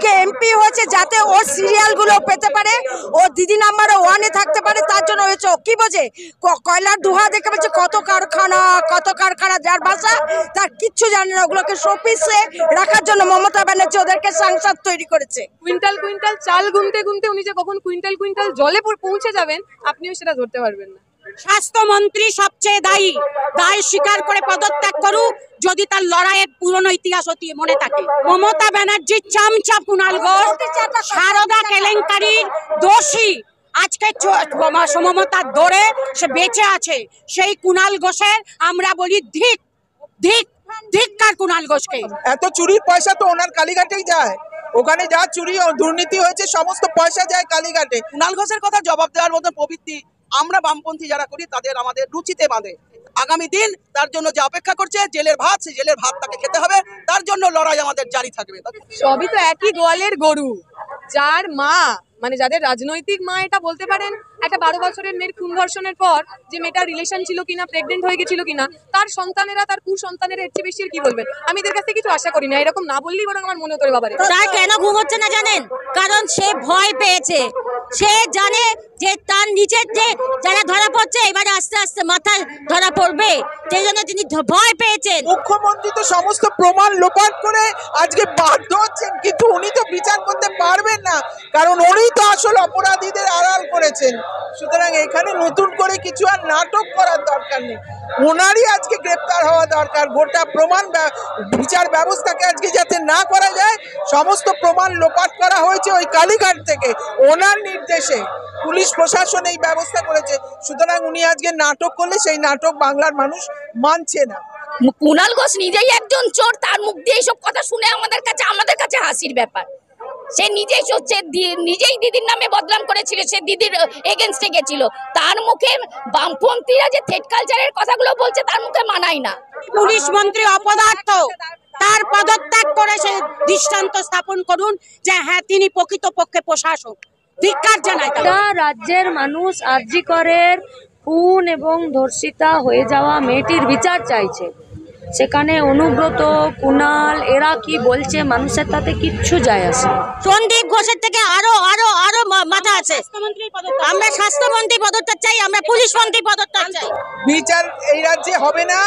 আজকে এমপি হয়েছে যাতে ওর সিরিয়ালগুলো পেতে পারে, ও দিদি নাম্বার 1-এ থাকতে পারে, তার জন্য হয়েছে। ও কি বোঝে? কয়লার ধোঁয়া দেখে বলছে কত কারখানা, যার ভাষা তার কিচ্ছু জানে না। ওগুলোকে শোপিসে রাখার জন্য মমতা ব্যানার্জি ওদেরকে সাংসদ তৈরি করেছে। কুইন্টাল কুইন্টাল চাল গুনতে গুনতে উনি যে কখন কুইন্টাল কুইন্টাল জলে পৌঁছে যাবেন আপনিও সেটা ধরতে পারবেন না। স্বাস্থ্যমন্ত্রী সবচেয়ে দায় স্বীকার করে পদত্যাগ করুক যদি তার লড়াইয়ের পুরনো ইতিহাস মনে থাকে। মমতা ব্যানার্জির চামচা কুণাল ঘোষ সারদা কেলেঙ্কারির দোষী, আজকে মমতার দৌড়ে সে বেঁচে আছে। সেই কুণাল ঘোষের আমরা বলি ধিক্কার কুণাল ঘোষকে। এত চুরির পয়সা তো ওনার কালীঘাটেই যায়, ওখানে যা চুরি ও দুর্নীতি হয়েছে সমস্ত পয়সা যায় কালীঘাটে। কুণাল ঘোষের কথা জবাব দেওয়ার মতো প্রবৃত্তি আমরা বামপন্থী যারা করি তাদের আমাদের রুচিতে বাঁধে। আগামী দিন তার জন্য যে অপেক্ষা করছে জেলের ভাত, সেই জেলের ভাত তাকে খেতে হবে, তার জন্য লড়াই আমাদের জারি থাকবে। সবই তো একই গোয়ালের গরু, যার মা মানে যাদের রাজনৈতিক মা এটা বলতে পারেন একটা 12 বছরের মেয়ের খুন ধর্ষণের পর যে মেয়েটার রিলেশন ছিল কিনা, প্রেগনেন্ট হয়ে গেছিল কিনা, তার সন্তানেরা তার কুসন্তানেরা এর চেয়ে বেশি কি বলবেন? আমি এদের কাছে কিছু আশা করি না, এরকম না বললেই বরং আমার মনে করে বাবারে। তার কেন ঘুম হচ্ছে না জানেন? কারণ সে ভয় পেয়েছে। সে জানে যে তার নিচের যে যারা ধরা পড়ছে এবারে আস্তে আস্তে মাথায় ধরা পড়বে, সেই জন্য তিনি ভয় পেয়েছেন। মুখ্যমন্ত্রী তো সমস্ত প্রমাণ লোপাট করে আজকে বাধ্য হচ্ছেন, কিন্তু উনি তো বিচার করতে পারবেন না, কারণ উনি তো আসল অপরাধীদের আড়াল করেছেন। সুতরাং এখানে নতুন করে কিছু আর নাটক করার দরকার নেই, ওনারই আজকে গ্রেপ্তার হওয়া দরকার। গোটা প্রমাণ বিচার ব্যবস্থাকে আজকে যাতে না করা যায়, সমস্ত প্রমাণ লোপাট করা হয়েছে ওই কালীঘাট থেকে, ওনার নির্দেশে পুলিশ প্রশাসন এই ব্যবস্থা করেছে। সুতরাং উনি আজকে নাটক করলে সেই নাটক বাংলার মানুষ মানছে না। কুণাল ঘোষ নিজেই একজন চোর, তার মুখ দিয়ে এইসব কথা শুনে আমাদের কাছে হাসির ব্যাপার। সে নিজেই দিদির নামে বদনাম করেছিল, সে দিদির এগেনস্টে গেছিল, তার মুখে বামপন্থীরা যে থ্রেড কালচারের কথাগুলো বলছে তার মুখে মানায় না। পুলিশ মন্ত্রী অপদার্থ, তার পদত্যাগ করে সে দৃষ্টান্ত স্থাপন করুন যে হ্যাঁ তিনি প্রকৃতপক্ষে প্রশাসক। ধিক্কার জানাই। রাজ্যের মানুষ আরজি করের খুন এবং ধর্ষিতা হয়ে যাওয়া মেয়েটির বিচার চাইছে। সেখানে অনুব্রত, কুণাল এরা কি বলছে মানুষের তাতে কিচ্ছু যায় আসে। সন্দীপ ঘোষের থেকে আরো মাথা আছে। আমরা স্বাস্থ্যমন্ত্রী পদত্যাগ চাই, আমরা পুলিশ মন্ত্রী পদত্যাগ চাই। বিচার এই রাজ্যে হবে না,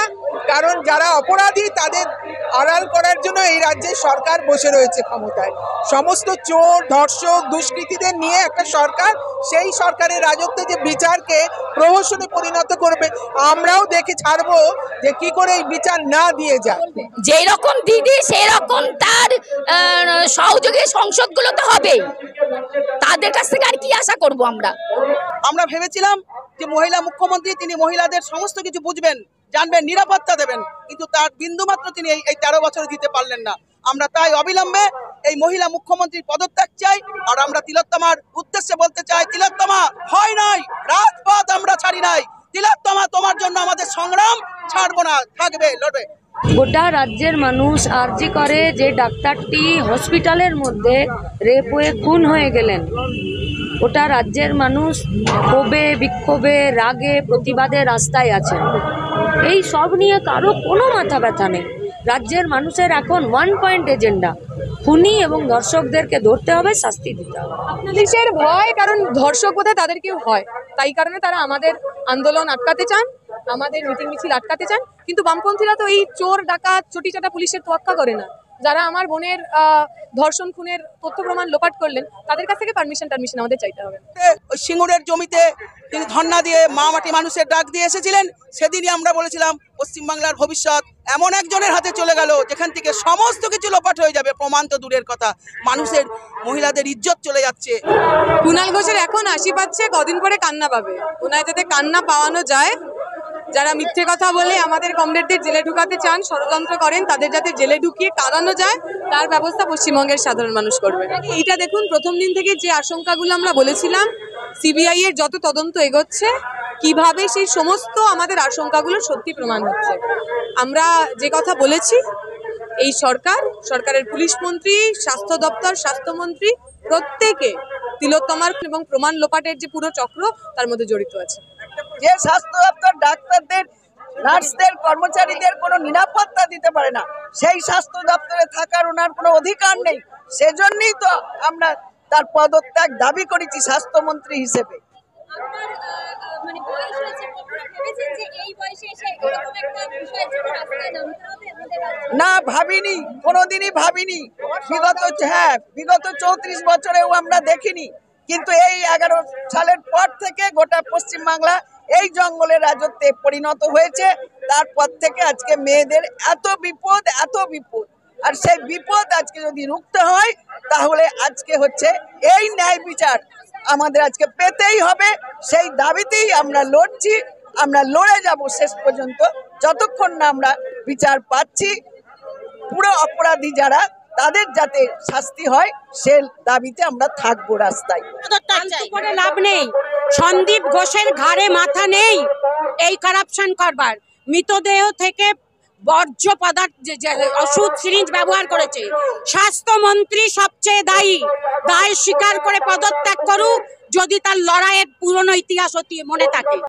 কারণ যারা অপরাধী তাদের আড়াল করার জন্য এই রাজ্যে সরকার বসে রয়েছে ক্ষমতায়। সমস্ত চোর, ধর্ষক, দুষ্কৃতীদের নিয়ে একটা সরকার, সেই সরকারের রাজত্বে যে বিচারকে প্রহসনে পরিণত করবে, আমরাও দেখে ছাড়বো যে কি করে এই বিচার না দিয়ে যায়। যেই রকম দিদি সেই রকম তার সহযোগী সংসদগুলো তো হবেই, তাদের কাছ থেকে আর কি আশা করব? আমরা ভেবেছিলাম যে মহিলা মুখ্যমন্ত্রী, তিনি মহিলাদের সমস্ত কিছু বুঝবেন, জানবেন, নিরাপত্তা দেবেন, কিন্তু তার বিন্দুমাত্র তিনি এই 13 বছরে দিতে পারলেন না। আমরা তাই অবিলম্বে এই মহিলা মুখ্যমন্ত্রীর পদত্যাগ চাই। আর আমরা তিলোত্তমার উদ্দেশ্যে বলতে চাই, তিলোত্তমা ভয় নাই, রাজপথ আমরা ছাড়ি নাই। তিলোত্তমা তোমার জন্য আমাদের সংগ্রাম ছাড়বো না, থাকবে, লড়বে। গোটা রাজ্যের মানুষ আরজি করে যে ডাক্তারটি হসপিটালের মধ্যে রেপ হয়ে খুন হয়ে গেলেন, গোটা রাজ্যের মানুষ ক্ষোভে, বিক্ষোভে, রাগে, প্রতিবাদে রাস্তায় আছেন। এই সব নিয়ে কারো কোনো মাথা ব্যথা নেই। রাজ্যের মানুষের এখন 1 পয়েন্ট এজেন্ডা, খুনি এবং ধর্ষকদেরকে ধরতে হবে, শাস্তি দিতে হবে। পুলিশের ভয়, কারণ ধর্ষক বোধহয় তাদের কেউ হয়, তাই কারণে তারা আমাদের আন্দোলন আটকাতে চান, আমাদের মিটিং মিছিল আটকাতে চান। কিন্তু বামপন্থীরা তো এই চোর, ডাকাত, চটিচাটা পুলিশের তোয়াক্কা করে না। যারা আমার বোনের ধর্ষণ খুনের তথ্য প্রমাণ লোপাট করলেন, তাদের কাছ থেকে পারমিশন আমাদের চাইতে হবে। ওই সিঙ্গুরের জমিতে তিনি ধর্ণা দিয়ে মা মাটি মানুষের ডাক দিয়ে এসেছিলেন। সেদিনই আমরা বলেছিলাম পশ্চিমবাংলার ভবিষ্যৎ এমন একজনের হাতে চলে গেল যেখান থেকে সমস্ত কিছু লোপাট হয়ে যাবে। প্রমাণ তো দূরের কথা, মানুষের, মহিলাদের ইজ্জত চলে যাচ্ছে। কুণাল ঘোষের এখন হাসি পাচ্ছে, কদিন পরে কান্না পাবে। ওনায় যাতে কান্না পাওয়ানো যায়, যারা মিথ্যে কথা বলে আমাদের কমরেডদের জেলে ঢুকাতে চান, ষড়যন্ত্র করেন, তাদের যাতে জেলে ঢুকিয়ে কাঁদানো যায়, তার ব্যবস্থা পশ্চিমবঙ্গের সাধারণ মানুষ করবে। এইটা দেখুন, প্রথম দিন থেকে যে আশঙ্কাগুলো আমরা বলেছিলাম, সিবিআই এর যত তদন্ত এগোচ্ছে, কিভাবে সেই সমস্ত আমাদের আশঙ্কাগুলো সত্যি প্রমাণ হচ্ছে। আমরা যে কথা বলেছি, এই সরকারের পুলিশ মন্ত্রী, স্বাস্থ্য দপ্তর, স্বাস্থ্যমন্ত্রী প্রত্যেকে তিলোত্তমার এবং প্রমাণ লোপাটের যে পুরো চক্র, তার মধ্যে জড়িত আছে। যে স্বাস্থ্য দপ্তর ডাক্তারদের, নার্সদের, কর্মচারীদের কোনো নিরাপত্তা দিতে পারে না, সেই স্বাস্থ্য দপ্তরে থাকার ওনার কোনো অধিকার নেই। সেজন্যই তো আমরা তার পদত্যাগ দাবি করেছি স্বাস্থ্যমন্ত্রী হিসেবে। না, ভাবিনি, কোনোদিনই ভাবিনি। বিগত 34 বছরেও আমরা দেখিনি, কিন্তু এই 11 সালের পর থেকে গোটা পশ্চিমবাংলা এই জঙ্গলের রাজত্বে পরিণত হয়েছে। তারপর থেকে আজকে মেয়েদের এত বিপদ, আর সেই বিপদ আজকে যদি রুখতে হয় তাহলে আজকে হচ্ছে এই ন্যায় বিচার আমাদের আজকে পেতেই হবে। সেই দাবিতেই আমরা লড়ছি, আমরা লড়ে যাব শেষ পর্যন্ত, যতক্ষণ না আমরা বিচার পাচ্ছি। পুরো অপরাধী যারা, তাদের যাতে শাস্তি হয় সে দাবিতে আমরা থাকবো রাস্তায়। করে লাভ নেই, সন্দীপ ঘোষের ঘাড়ে মাথা নেই এই কারাপশন করবার। মৃতদেহ থেকে বর্জ্য পদার্থ ওষুধ সিরিঞ্জ ব্যবহার করেছে। স্বাস্থ্যমন্ত্রী সবচেয়ে দায় স্বীকার করে পদত্যাগ করুক, যদি তার লড়াইয়ের পুরনো ইতিহাস মনে থাকে।